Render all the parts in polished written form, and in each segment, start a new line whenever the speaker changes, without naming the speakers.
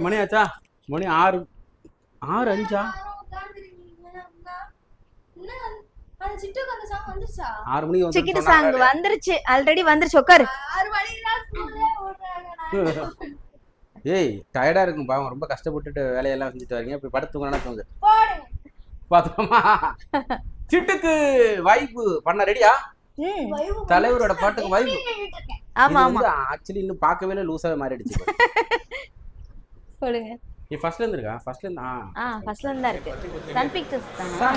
மணி ஆச்சா? மணி 6:05. 6 மணிக்கு
சிக்கிட்டு சாங் வந்துருச்சு, ஆல்ரெடி வந்துருச்சு. உட்காரு.
ஏய் டயர்டா இருக்கும் பாவம், ரொம்ப கஷ்டப்பட்டுட்டு வேலையெல்லாம் செஞ்சுட்டு வரீங்க. இப்ப படுத்து தூங்கினா தூங்கு. பாத்தோமா சிட்டுக்கு வைப்பு பண்ண ரெடியா? தலைவரோட பாட்டுக்கு வைப்பு.
ஆமா ஆமா.
ஆக்சுவலி இன்னும் பார்க்கவே இல்லை, லூசாவே மாறிடுச்சு.
சொல்லுங்க.
நீ ஃபர்ஸ்ட்ல இருந்து இருக்கா? ஃபர்ஸ்ட்ல இருந்து
ஃபர்ஸ்ட்ல இருந்து தான் இருக்கு. சன் பிக்சர்ஸ் தானா?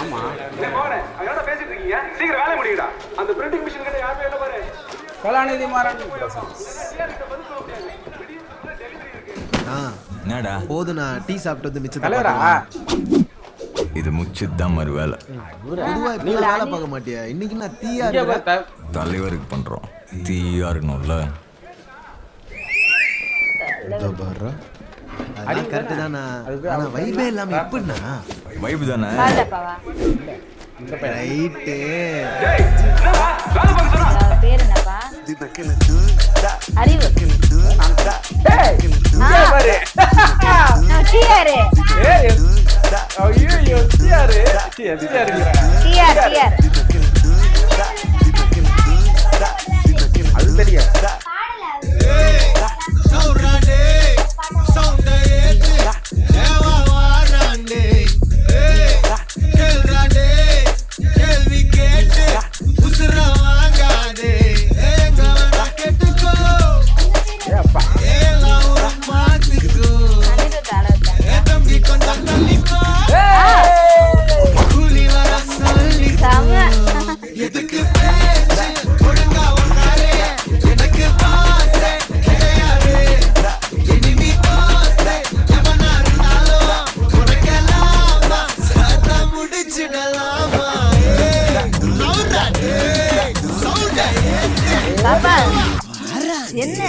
ஆமா.
டேய் மோனே, அங்கடா பேசிட்டு இருக்கீங்க. சீக்கிரம் வேலை முடியடா. அந்த பிரிண்டிங் மிஷின் கிட்ட யாருமே இல்ல பாரு.
கலாநிதி மாறன்.
என்னடா
போது, நான் டீ சாப்பிட்டு வந்து மிச்சம்
தலைவரா
இது முச்சுதான் மறு வேலை.
பொதுவா இப்ப வேலை பார்க்க மாட்டியா? இன்னைக்கு நான் தீயா இருக்க
தலைவருக்கு பண்றோம், தீயா இருக்கணும்ல.
அதான் கரெக்ட் தானா? ஆனா வைபே இல்லாம எப்படின்னா
வைப் தானே.
பாடப்பாவா?
ரைட்டு.
டேய் என்னடா வேலை பார்க்க சொன்னா?
பேர் என்னப்பா? அறிவு.
டேய் இங்க பாரு.
நான் டிஆர்.
ஏய் ஐயோ டிஆர் டிஆர்
டிஆர்.
அது தெரியும்.
என்ன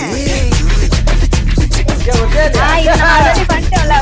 ஆல்ரெடி பண்ணிட்டோம்ல.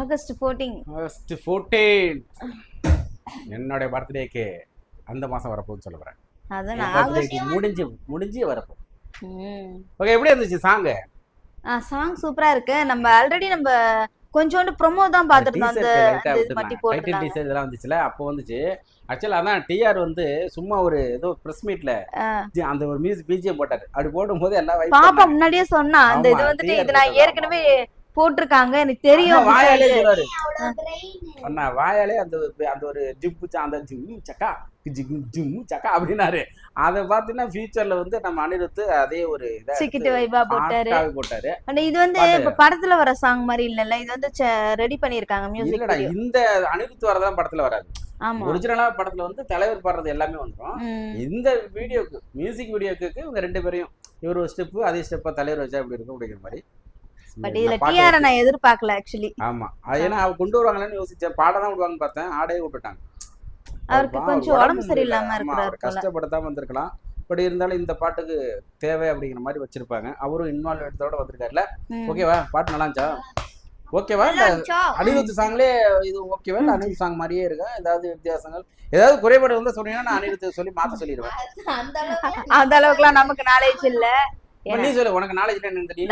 ஆகஸ்ட் 14
என்னோட பர்த்டேக்கு அந்த மாசம் வரப்போகுதுன்னு சொல்ல போறேன்.
அதான்
முடிஞ்சு வரப்போ ஓகே, எப்படி இருந்துச்சு சாங்?
சாங் சூப்பரா இருக்கு. நம்ம ஆல்ரெடி நம்ம கொஞ்சோண்டு ப்ரோமோ தான் பார்த்துட்டோம். அந்த இது பத்தி போட்டுட்டாங்க.
டீசர் இதெல்லாம் வந்துச்சுல, அப்போ வந்துச்சு. ஆக்சுவலா அதான் டிஆர் வந்து சும்மா ஒரு ஏதோ பிரஸ் மீட்ல அந்த ஒரு மியூசிக் பிஜிஎம் போட்டாரு. அப்படி போடும்போது எல்லாம்
பாப்பா முன்னாடியே சொன்னா அந்த இது வந்துட்டு இது நான் ஏற்கனவே போட்டிருக்காங்க எனக்கு தெரியும்.
வாயாலே சொல்றாரு அண்ணா, வாயாலே அந்த அந்த ஒரு ஜிப்பு அந்த ஜிம்மு சக்கா ஜிம்மு சக்கா அப்படின்னாரு. அதை பார்த்தீங்கன்னா ஃபியூச்சர்ல வந்து நம்ம அனிருத் அதே ஒரு
சிக்கிட்டு வைபா போட்டாரு. இது வந்து இப்ப படத்துல வர சாங் மாதிரி இல்லல்ல, இது வந்து ரெடி பண்ணிருக்காங்க மியூசிக்.
இல்லடா, இந்த அனிருத் வரதெல்லாம் படத்துல வராது. ஒரிஜினலா படத்துல வந்து தலைவர் பாடுறது எல்லாமே வந்துடும். இந்த வீடியோக்கு மியூசிக் வீடியோக்கு இவங்க 2 பேரையும் இவர் ஒரு ஸ்டெப் அதே ஸ்டெப்பா தலைவர் வச்சா இப்படி இருக்கும் அப்படிங்கிற மாதிரி.
பட் இதுல டிஆர் நான் எதிர்பார்க்கல ஆக்சுவலி.
ஆமா, அது ஏன்னா அவ கொண்டு வருவாங்கன்னு யோசிச்சேன். பாட தான் விடுவாங்கன்னு பார்த்தேன், ஆடே விட்டுட்டாங்க.
அவருக்கு கொஞ்சம் உடம்பு சரியில்லாம இருக்கிறாரு,
கஷ்டப்படத்தான் வந்திருக்கலாம். பட் இருந்தாலும் இந்த பாட்டுக்கு தேவை அப்படிங்கிற மாதிரி வச்சிருப்பாங்க. அவரும் இன்வால்வ் எடுத்தோட வந்திருக்காருல. ஓகேவா, பாட்டு நல்லா இருந்துச்சா? ஓகேவா? அனிருத் சாங்லயே இது ஓகேவா? இல்ல அனிருத் சாங் மாதிரியே இருக்கா? ஏதாவது வித்தியாசங்கள், ஏதாவது குறைபாடு வந்து சொன்னீங்கன்னா நான் அனிருத் சொல்லி மாத்த சொல்லிடுவேன்.
அந்த அளவுக்குலாம் நமக்கு நாலேஜ் இல்ல.
நீ சொல்லு, உனக்கு நாலேஜ் என்னன்னு தெரியும்.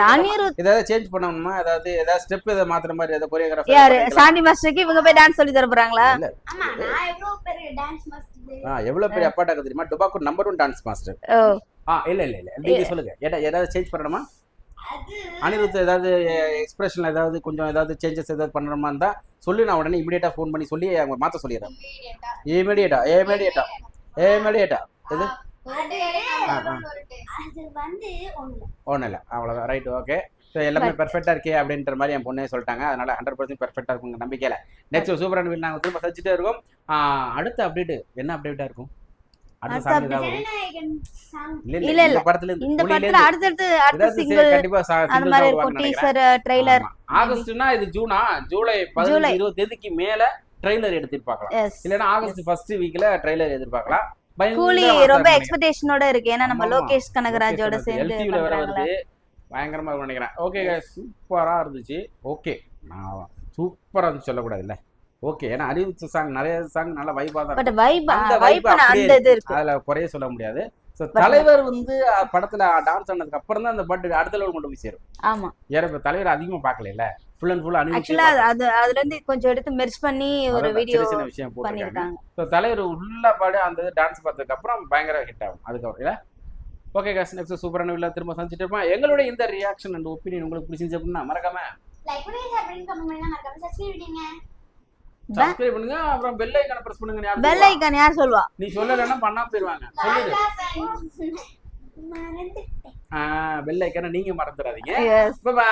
ஏதாவது சேஞ்ச் பண்ணணுமா? ஏதாவது ஸ்டெப் ஏதாவது மாத்துற மாதிரி ஏதாவது கொரியோகிராஃபர்
யாரு சாண்டி மாஸ்டருக்கு இவங்க போய் டான்ஸ் சொல்லி தர போறாங்களா?
ஆமா, நான் எவ்வளவு பெரிய டான்ஸ் மாஸ்டர்.
எவ்வளவு பெரிய அப்பாட்டாக்கு தெரியுமா? டுபாக்கூர் நம்பர் 1 டான்ஸ் மாஸ்டர். இல்ல நீங்க சொல்லுங்க. ஏதாவது சேஞ்ச் பண்ணணுமா? அனிருத் ஏதாவது எக்ஸ்பிரஷன்ல ஏதாவது கொஞ்சம் ஏதாவது சேஞ்சஸ் ஏதாவது பண்ணணுமா இருந்தா சொல்லி நான் உடனே இமிடியேட்டா ஃபோன் பண்ணி சொல்லி அவங்க மாத்த சொல்லிடுறேன். இமிடியேட்டா இது ஒன்றும் இல்லை, அவ்வளோதான். Right, okay. ஸோ எல்லாமே பெர்ஃபெக்டாக இருக்கே அப்படின்ற மாதிரி என் பொண்ணே சொல்லிட்டாங்க. அதனால 100% பெர்ஃபெக்டாக இருக்குங்க நம்பிக்கையில். நெக்ஸ்ட் சூப்பரான வீடு நாங்கள் திரும்ப சச்சிட்டே இருக்கோம். அடுத்த அப்டேட் என்ன அப்டேட்டாக இருக்கும்? அடுத்த சாங் ஏதாவது இல்ல இந்த படத்துல
அடுத்த சிங்கிள்
கண்டிப்பா
அந்த மாதிரி இருக்கும். டீசர் ட்ரைலர்
ஆகஸ்ட்னா இது ஜூனா? ஜூலை 15-20 மேல ட்ரைலர் எடுத்துப்பாக்கலாம். இல்லனா ஆகஸ்ட் ஃபர்ஸ்ட் வீக்ல ட்ரைலர் எதிர்பார்க்கலாம்.
கூலி ரொம்ப எக்ஸ்பெக்டேஷனோட இருக்கு. ஏன்னா நம்ம லோகேஷ் கனகராஜோட சேர்ந்து
எல்சியூல வர வருது. பயங்கரமா இருக்கும் நினைக்கிறேன். ஓகே, சூப்பரா இருந்துச்சு. ஓகே, நான் சூப்பரா இருந்துச்சு சொல்லக்கூடாது இல்ல. ஓகே, ஏன்னா அனிருத் சாங் நிறைய சாங் நல்ல வைபா தான்.
பட் வைப் அந்த இது இருக்கு,
அதுல குறைய சொல்ல முடியாது. சோ தலைவர் வந்து படத்துல டான்ஸ் ஆனதுக்கு அப்புறம் தான் அந்த பாட்டு அடுத்த லெவல் கொண்டு போய் சேரும்.
ஆமா,
ஏன்னா இப்ப தலைவர் அதிகமா பார்க்கல இல்ல, ஃபுல் அண்ட் ஃபுல் அனிருத்.
ஆக்சுவலா அதுல இருந்து கொஞ்சம் எடுத்து மெர்ஜ் பண்ணி ஒரு வீடியோ
விஷயம் போட்டுருக்காங்க. சோ தலைவர் உள்ள பாடு அந்த டான்ஸ் பார்த்ததுக்கு அப்புறம் பயங்கர ஹிட் ஆகும் அதுக்கப்புறம் இல்ல. ஓகே गाइस, நெக்ஸ்ட் சூப்பரான வீடியோல திரும்ப சந்திச்சிட்டு இருப்போம். எங்களுடைய இந்த ரியாக்ஷன் அண்ட் ஒபினியன் உங்களுக்கு பிடிச்சிருந்துச்சு அப்படின்னா மறக்காம
லைக் பண்ணுங்க, ஷேர் பண்ணுங்க, கமெண்ட் பண்ணுங்க, மறக்காம சப்ஸ்கிரைப் பண்ணுங்க.
சப்ஸ்கிரைப் பண்ணுங்க. அப்புறம் பெல் ஐகானை பிரஸ் பண்ணுங்க.
பெல் ஐகான் யார் சொல்வா?
நீ சொல்லலன்னா பண்ணாம போயிடுவாங்க. சொல்லுங்க. பெல் ஐகானை நீங்க மறந்துடாதீங்க. Bye by.